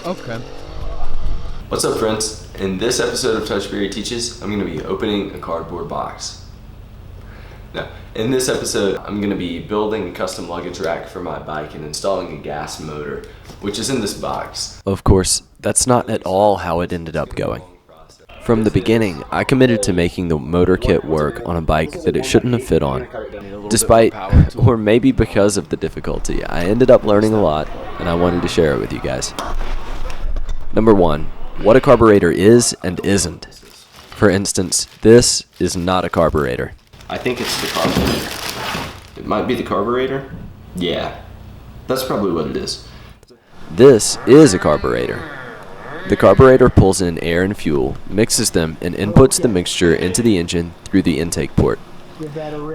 Okay. What's up, friends? In this episode of Touchberry Teaches, I'm going to be opening a cardboard box. Now, in this episode, I'm going to be building a custom luggage rack for my bike and installing a gas motor, which is in this box. Of course, that's not at all how it ended up going. From the beginning, I committed to making the motor kit work on a bike that it shouldn't have fit on. Despite, or maybe because of the difficulty, I ended up learning a lot, and I wanted to share it with you guys. Number 1, what a carburetor is and isn't. For instance, this is not a carburetor. I think it's the carburetor. It might be the carburetor? Yeah, that's probably what it is. This is a carburetor. The carburetor pulls in air and fuel, mixes them, and inputs the mixture into the engine through the intake port.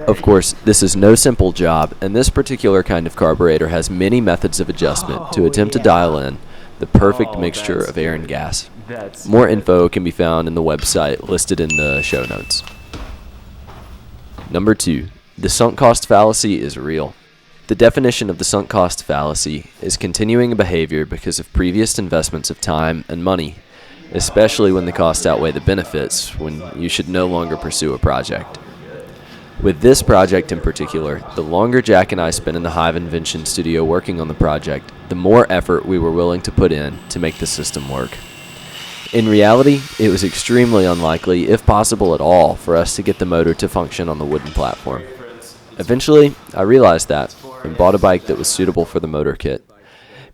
Of course, this is no simple job, and this particular kind of carburetor has many methods of adjustment to attempt to dial in the perfect mixture of air and gas. More info can be found in the website listed in the show notes. Number 2, the sunk cost fallacy is real. The definition of the sunk cost fallacy is continuing a behavior because of previous investments of time and money, especially when the costs outweigh the benefits when you should no longer pursue a project. With this project in particular, the longer Jack and I spent in the Hive Invention studio working on the project, the more effort we were willing to put in to make the system work. In reality, it was extremely unlikely, if possible at all, for us to get the motor to function on the wooden platform. Eventually, I realized that and bought a bike that was suitable for the motor kit.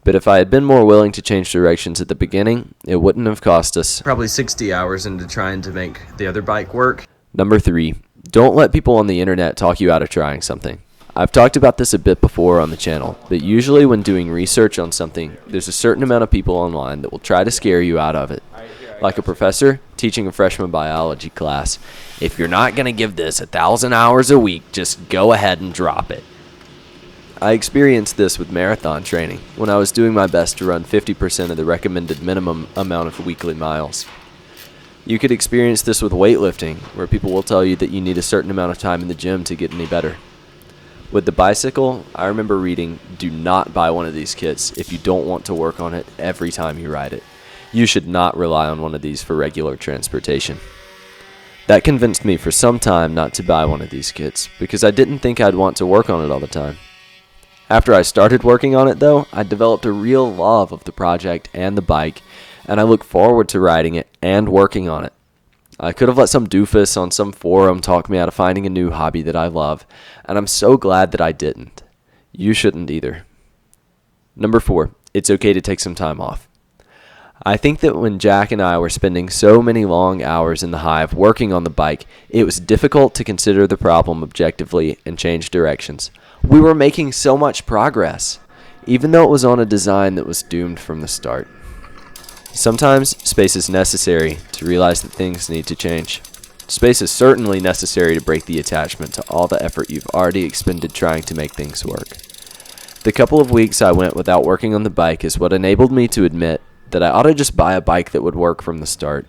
But if I had been more willing to change directions at the beginning, it wouldn't have cost us probably 60 hours into trying to make the other bike work. Number 3, don't let people on the internet talk you out of trying something. I've talked about this a bit before on the channel, but usually when doing research on something, there's a certain amount of people online that will try to scare you out of it. Like a professor teaching a freshman biology class. If you're not going to give this 1,000 hours a week, just go ahead and drop it. I experienced this with marathon training when I was doing my best to run 50% of the recommended minimum amount of weekly miles. You could experience this with weightlifting, where people will tell you that you need a certain amount of time in the gym to get any better. With the bicycle, I remember reading, do not buy one of these kits if you don't want to work on it every time you ride it. You should not rely on one of these for regular transportation. That convinced me for some time not to buy one of these kits, because I didn't think I'd want to work on it all the time. After I started working on it though, I developed a real love of the project and the bike, and I look forward to riding it and working on it. I could have let some doofus on some forum talk me out of finding a new hobby that I love, and I'm so glad that I didn't. You shouldn't either. Number 4, it's okay to take some time off. I think that when Jack and I were spending so many long hours in the Hive working on the bike, it was difficult to consider the problem objectively and change directions. We were making so much progress, even though it was on a design that was doomed from the start. Sometimes space is necessary to realize that things need to change. Space is certainly necessary to break the attachment to all the effort you've already expended trying to make things work. The couple of weeks I went without working on the bike is what enabled me to admit that I ought to just buy a bike that would work from the start.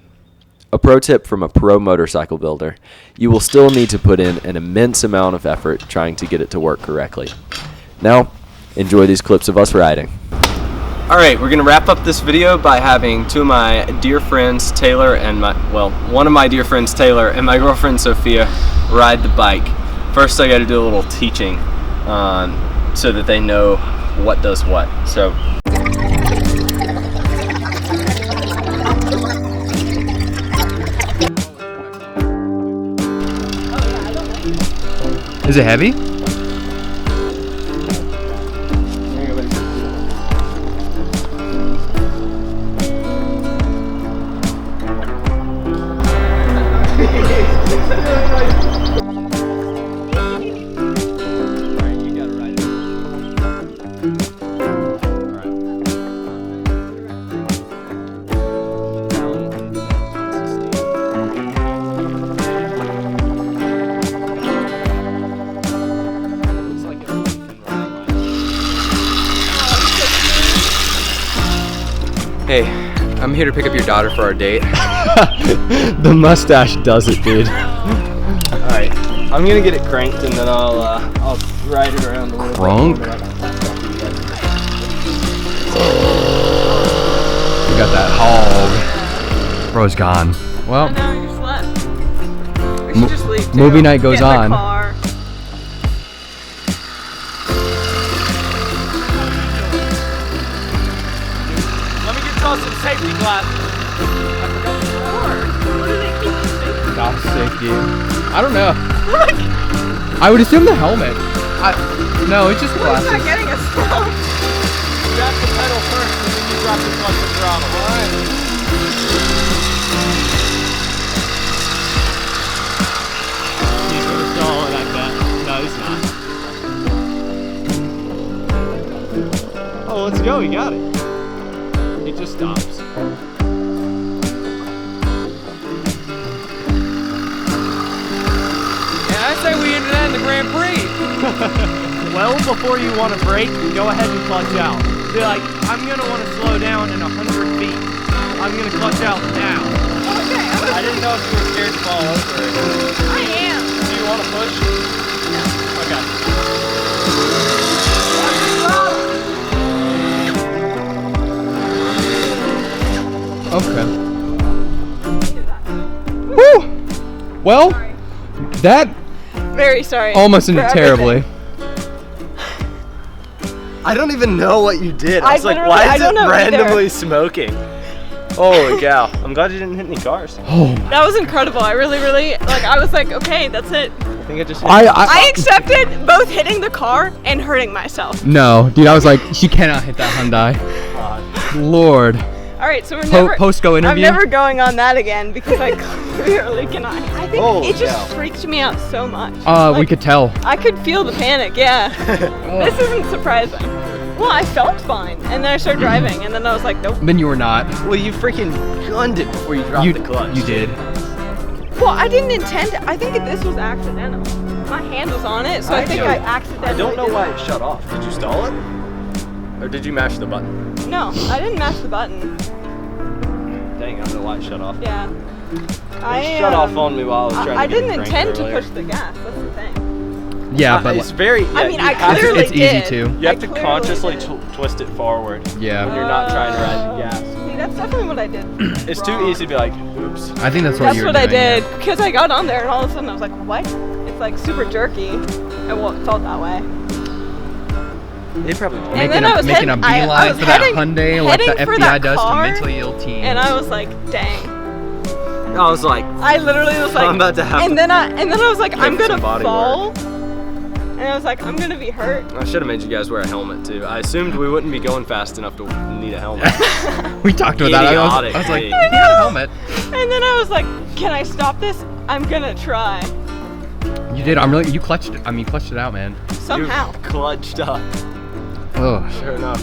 A pro tip from a pro motorcycle builder: you will still need to put in an immense amount of effort trying to get it to work correctly. Now, enjoy these clips of us riding. Alright, we're going to wrap up this video by having two of my dear friends, Taylor and one of my dear friends, Taylor, and my girlfriend, Sophia, ride the bike. First, I got to do a little teaching so that they know what does what. So. Is it heavy? Hey, I'm here to pick up your daughter for our date. The mustache does it, dude. Alright, I'm gonna get it cranked and then I'll ride it around a little Cronk? bit. got that hog. Bro's gone. Well, I know, you slept. We should just leave too. movie night goes Get in on. the car. Let me get y'all some safety glasses. What do they keep you safe? Stop safety. I don't know. I would assume the helmet. No, it's just Well, he's not glasses. getting us slow. Drop the pedal first, and then you drop the clutch and throttle. He's gonna stall it like that. No, he's not. Oh, let's go. He got it. He just stops. Yeah, I say we ended that in the Grand Prix. Well, before you want to brake, go ahead and clutch out. Be like, I'm gonna want to slow down in 100 feet. I'm gonna clutch out now. Okay, I didn't know if you were scared to fall over. I am. Do you want to push? No. Okay. Okay. Woo! Well, Sorry. that Very sorry. almost ended for terribly. I don't even know what you did. I I was like, literally- why I is don't it know either. randomly smoking? Holy cow. I'm glad you didn't hit any cars. Oh, That was incredible. I really, like, I was like, okay, that's it. I think I just hit I accepted both hitting the car and hurting myself. no, dude, I was like, she cannot hit that Hyundai. Lord. All right, so we're never. Post-go interview? I'm never going on that again because I clearly cannot. I think Holy it just cow. freaked me out so much. We Like, could tell. I could feel the panic. Yeah. This isn't surprising. Well, I felt fine, and then I started driving, and then I was like, nope. Then you were not. Well, you freaking gunned it before you dropped the clutch. You did. Well, I didn't intend. I think that this was accidental. My hand was on it, so I think I accidentally. I don't know did why that. it shut off. Did you stall it? Or did you mash the button? No, I didn't mash the button. Dang, I don't know why it shut off. Yeah. It shut off on me while I was trying to I get it didn't cranked intend earlier. to push the gas. That's the thing. Yeah, but it's very. I mean, you I have to- clearly it's easy did. to. You have I to clearly consciously did. twist it forward when yeah. you're not trying to ride the gas. See, that's definitely what I did. It's too wrong. easy to be like, oops. I think that's what That's you were what I doing. did because I got on there and all of a sudden I was like, what? It's like super jerky. Well, it felt that way. It probably. And Making then a, I was making a heading- I beeline was for that heading- Hyundai like the heading for FBI that does car, for mentally ill teens. And I was like, dang. I was like, I literally was like, I'm about to have and to then I was like, I'm give gonna some body fall. And I was like, I'm gonna be hurt. I should have made you guys wear a helmet too. I assumed we wouldn't be going fast enough to need a helmet. We talked about that. I was like, Idiotic. you need a helmet. And then I was like, can I stop this? I'm gonna try. You did. You clutched it. You clutched it out, man. Somehow. You clutched up. Oh. Sure enough.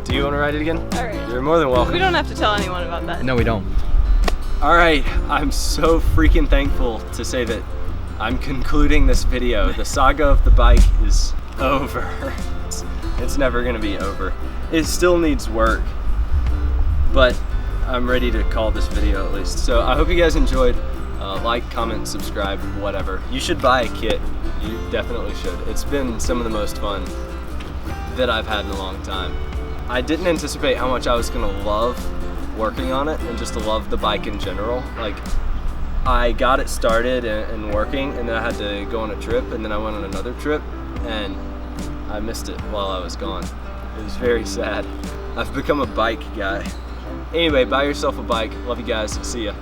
Do you want to ride it again? All right. You're more than welcome. We don't have to tell anyone about that. No, we don't. All right, I'm so freaking thankful to say that I'm concluding this video. The saga of the bike is over. It's never gonna be over. It still needs work, but I'm ready to call this video at least. So I hope you guys enjoyed. Like, comment, subscribe, whatever. You should buy a kit. You definitely should. It's been some of the most fun that I've had in a long time. I didn't anticipate how much I was gonna love working on it and just to love the bike in general. Like, I got it started and working, and then I had to go on a trip, and then I went on another trip, and I missed it while I was gone. It was very sad. I've become a bike guy. Anyway, buy yourself a bike. Love you guys. See ya.